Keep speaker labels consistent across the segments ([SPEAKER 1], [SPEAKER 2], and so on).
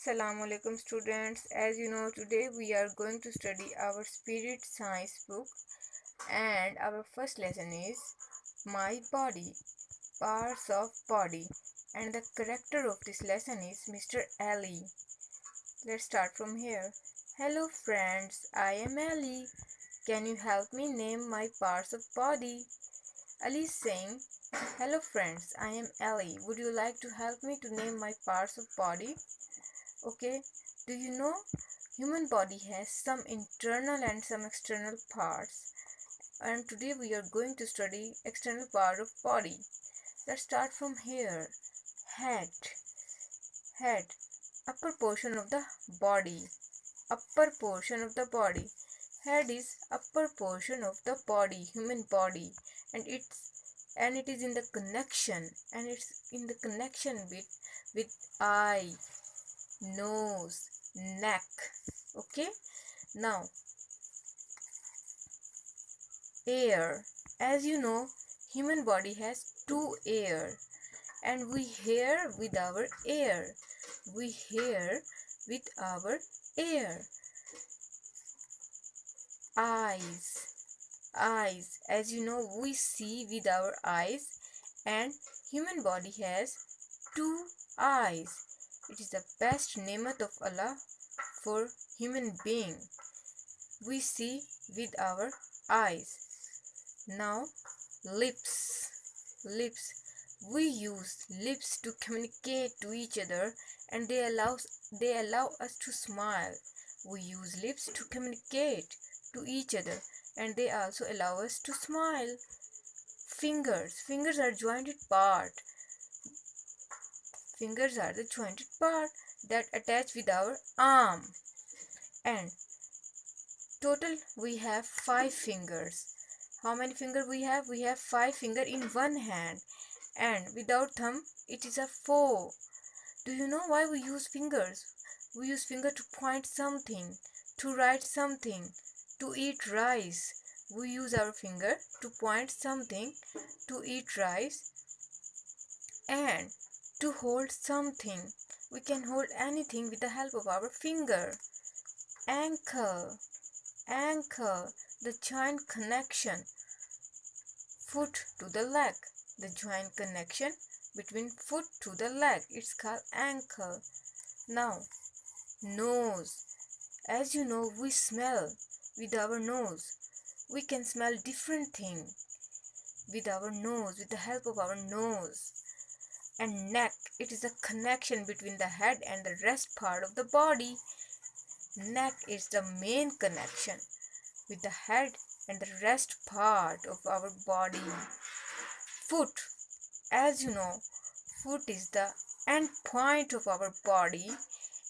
[SPEAKER 1] Assalamu alaikum students. As you know, today we are going to study our spirit science book, and our first lesson is my body, parts of body, and the character of this lesson is Mr. Ali. Let's start from here. Hello friends, I am Ali. Can you help me name my parts of body? Ali is saying, hello friends, I am Ali. Would you like to help me to name my parts of body? Okay, do you know human body has some internal and some external parts, and today we are going to study external part of body. Let's start from here. Head. Head, upper portion of the body. Upper portion of the body. Head is upper portion of the body, human body, and it is in the connection, with eye, nose, neck. Okay, now air. As you know, human body has two air, and we hear with our ear. We hear with our ear. Eyes. Eyes. As you know, we see with our eyes, and human body has two eyes. It is the best nemat of Allah for human being. We see with our eyes. Now lips. Lips. We use lips to communicate to each other, and they allow us to smile. We use lips to communicate to each other, and they also allow us to smile. Fingers. Fingers are jointed part. Fingers are the jointed part that attach with our arm. And total we have 5 fingers. How many fingers we have? We have 5 fingers in one hand, and without thumb it is a 4. Do you know why we use fingers? We use finger to point something, to write something, to eat rice. We use our finger to point something, to eat rice, and to hold something. We can hold anything with the help of our finger. Ankle. Ankle, the joint connection, foot to the leg. The joint connection between foot to the leg, it's called ankle. Now, nose. As you know, we smell with our nose. We can smell different things with our nose, with the help of our nose. And neck, it is a connection between the head and the rest part of the body. Neck is the main connection with the head and the rest part of our body. Foot, as you know, foot is the end point of our body,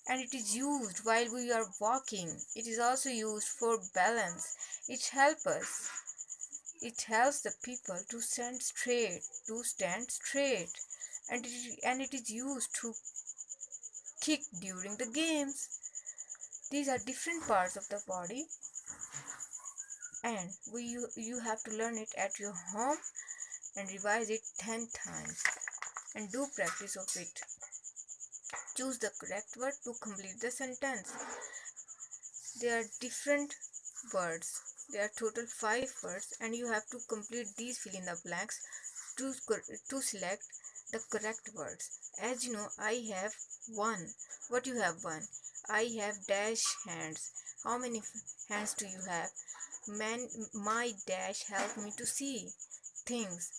[SPEAKER 1] and it is used while we are walking. It is also used for balance. It helps us. It helps the people to stand straight, and it is used to kick during the games. These are different parts of the body, and you have to learn it at your home and revise it 10 times and do practice of it. Choose the correct word to complete the sentence. There are different words. There are total 5 words, and you have to complete these fill in the blanks to select the correct words. As you know, I have 1. What you have 1? I have dash hands. How many hands do you have? My dash help me to see things.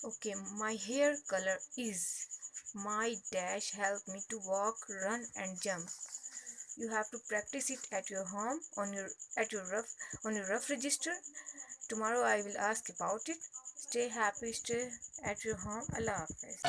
[SPEAKER 1] Okay, my hair color is. My dash help me to walk, run and jump. You have to practice it at your home on your rough register. Tomorrow I will ask about it. Stay happy, stay at your home. Allah Hafiz.